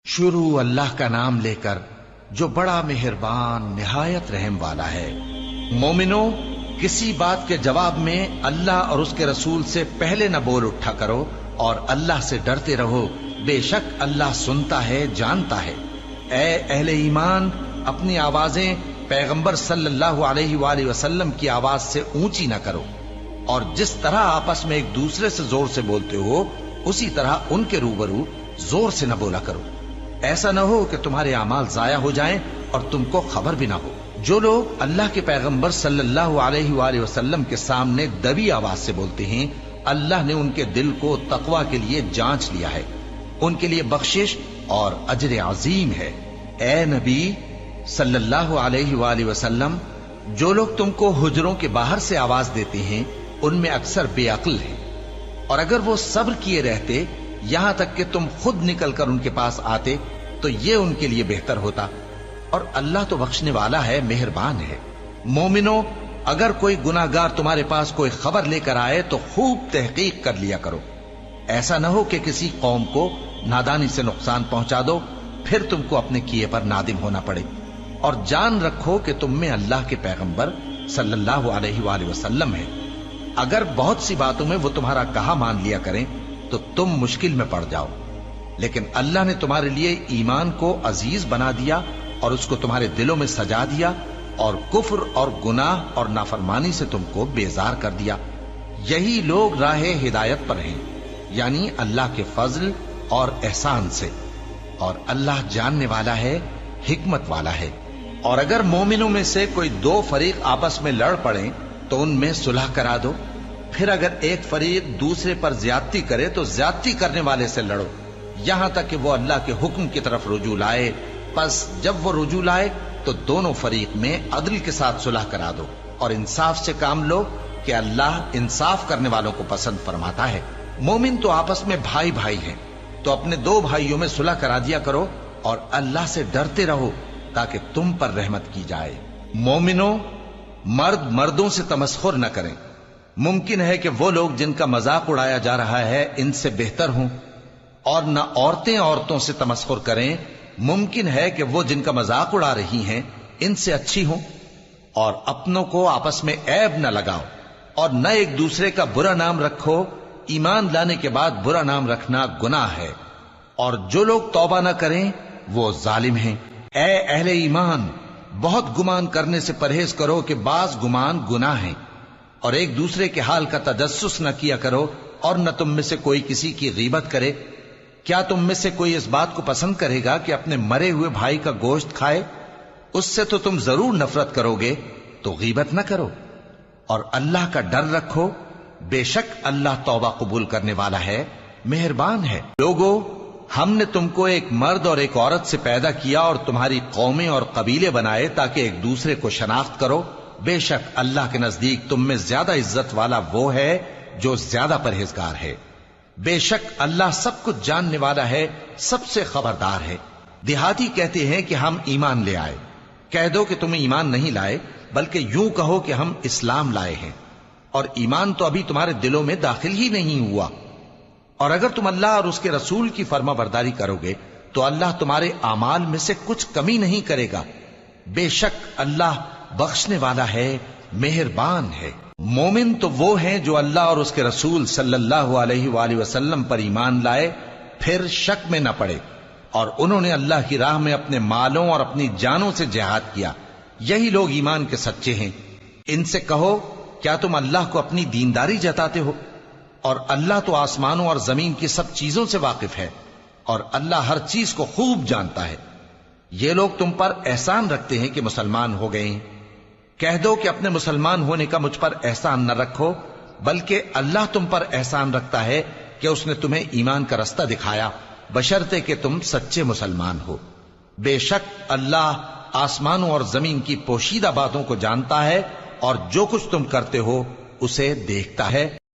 شروع اللہ کا نام لے کر جو بڑا مہربان نہایت رحم والا ہے۔ مومنو، کسی بات کے جواب میں اللہ اور اس کے رسول سے پہلے نہ بول اٹھا کرو اور اللہ سے ڈرتے رہو، بے شک اللہ سنتا ہے، جانتا ہے۔ اے اہل ایمان، اپنی آوازیں پیغمبر صلی اللہ علیہ وآلہ وسلم کی آواز سے اونچی نہ کرو، اور جس طرح آپس میں ایک دوسرے سے زور سے بولتے ہو اسی طرح ان کے روبرو زور سے نہ بولا کرو، ایسا نہ ہو کہ تمہارے اعمال ضائع ہو جائیں اور تم کو خبر بھی نہ ہو۔ جو لوگ اللہ کے پیغمبر صلی اللہ علیہ وآلہ وسلم کے سامنے دبی آواز سے بولتے ہیں، اللہ نے ان کے دل کو تقوی کے لیے جانچ لیا ہے، ان کے لیے بخشش اور اجر عظیم ہے۔ اے نبی صلی اللہ علیہ وآلہ وسلم، جو لوگ تم کو حجروں کے باہر سے آواز دیتے ہیں ان میں اکثر بے عقل ہیں، اور اگر وہ صبر کیے رہتے یہاں تک کہ تم خود نکل کر ان کے پاس آتے تو یہ ان کے لیے بہتر ہوتا، اور اللہ تو بخشنے والا ہے، مہربان ہے۔ مومنو، اگر کوئی گناہگار تمہارے پاس کوئی خبر لے کر آئے تو خوب تحقیق کر لیا کرو، ایسا نہ ہو کہ کسی قوم کو نادانی سے نقصان پہنچا دو پھر تم کو اپنے کیے پر نادم ہونا پڑے۔ اور جان رکھو کہ تم میں اللہ کے پیغمبر صلی اللہ علیہ وآلہ وسلم ہے، اگر بہت سی باتوں میں وہ تمہارا کہا مان لیا کریں تو تم مشکل میں پڑ جاؤ، لیکن اللہ نے تمہارے لیے ایمان کو عزیز بنا دیا اور اس کو تمہارے دلوں میں سجا دیا، اور کفر اور گناہ اور نافرمانی سے تم کو بیزار کر دیا۔ یہی لوگ راہ ہدایت پر ہیں، یعنی اللہ کے فضل اور احسان سے، اور اللہ جاننے والا ہے، حکمت والا ہے۔ اور اگر مومنوں میں سے کوئی دو فریق آپس میں لڑ پڑیں تو ان میں صلح کرا دو، پھر اگر ایک فریق دوسرے پر زیادتی کرے تو زیادتی کرنے والے سے لڑو، یہاں تک کہ وہ اللہ کے حکم کی طرف رجوع لائے۔ پس جب وہ رجوع لائے تو دونوں فریق میں عدل کے ساتھ صلح کرا دو، اور انصاف سے کام لو کہ اللہ انصاف کرنے والوں کو پسند فرماتا ہے۔ مومن تو آپس میں بھائی بھائی ہیں، تو اپنے دو بھائیوں میں صلح کرا دیا کرو، اور اللہ سے ڈرتے رہو تاکہ تم پر رحمت کی جائے۔ مومنو، مرد مردوں سے تمسخر نہ کریں، ممکن ہے کہ وہ لوگ جن کا مذاق اڑایا جا رہا ہے ان سے بہتر ہوں، اور نہ عورتیں عورتوں سے تمسخر کریں، ممکن ہے کہ وہ جن کا مذاق اڑا رہی ہیں ان سے اچھی ہوں۔ اور اپنوں کو آپس میں عیب نہ لگاؤ، اور نہ ایک دوسرے کا برا نام رکھو، ایمان لانے کے بعد برا نام رکھنا گناہ ہے، اور جو لوگ توبہ نہ کریں وہ ظالم ہیں۔ اے اہل ایمان، بہت گمان کرنے سے پرہیز کرو کہ بعض گمان گناہ ہیں، اور ایک دوسرے کے حال کا تجسس نہ کیا کرو، اور نہ تم میں سے کوئی کسی کی غیبت کرے۔ کیا تم میں سے کوئی اس بات کو پسند کرے گا کہ اپنے مرے ہوئے بھائی کا گوشت کھائے؟ اس سے تو تم ضرور نفرت کرو گے، تو غیبت نہ کرو، اور اللہ کا ڈر رکھو، بے شک اللہ توبہ قبول کرنے والا ہے، مہربان ہے۔ لوگو، ہم نے تم کو ایک مرد اور ایک عورت سے پیدا کیا اور تمہاری قومیں اور قبیلے بنائے تاکہ ایک دوسرے کو شناخت کرو، بے شک اللہ کے نزدیک تم میں زیادہ عزت والا وہ ہے جو زیادہ پرہیزگار ہے۔ بے شک اللہ سب کچھ جاننے والا ہے، سب سے خبردار ہے۔ دیہاتی کہتے ہیں کہ ہم ایمان لے آئے، کہہ دو کہ تم ایمان نہیں لائے، بلکہ یوں کہو کہ ہم اسلام لائے ہیں، اور ایمان تو ابھی تمہارے دلوں میں داخل ہی نہیں ہوا۔ اور اگر تم اللہ اور اس کے رسول کی فرما برداری کرو گے تو اللہ تمہارے اعمال میں سے کچھ کمی نہیں کرے گا، بے شک اللہ بخشنے والا ہے، مہربان ہے۔ مومن تو وہ ہیں جو اللہ اور اس کے رسول صلی اللہ علیہ وآلہ وسلم پر ایمان لائے پھر شک میں نہ پڑے، اور انہوں نے اللہ کی راہ میں اپنے مالوں اور اپنی جانوں سے جہاد کیا، یہی لوگ ایمان کے سچے ہیں۔ ان سے کہو، کیا تم اللہ کو اپنی دینداری جتاتے ہو؟ اور اللہ تو آسمانوں اور زمین کی سب چیزوں سے واقف ہے، اور اللہ ہر چیز کو خوب جانتا ہے۔ یہ لوگ تم پر احسان رکھتے ہیں کہ مسلمان ہو گئے ہیں، کہہ دو کہ اپنے مسلمان ہونے کا مجھ پر احسان نہ رکھو، بلکہ اللہ تم پر احسان رکھتا ہے کہ اس نے تمہیں ایمان کا رستہ دکھایا، بشرطے کہ تم سچے مسلمان ہو۔ بے شک اللہ آسمانوں اور زمین کی پوشیدہ باتوں کو جانتا ہے، اور جو کچھ تم کرتے ہو اسے دیکھتا ہے۔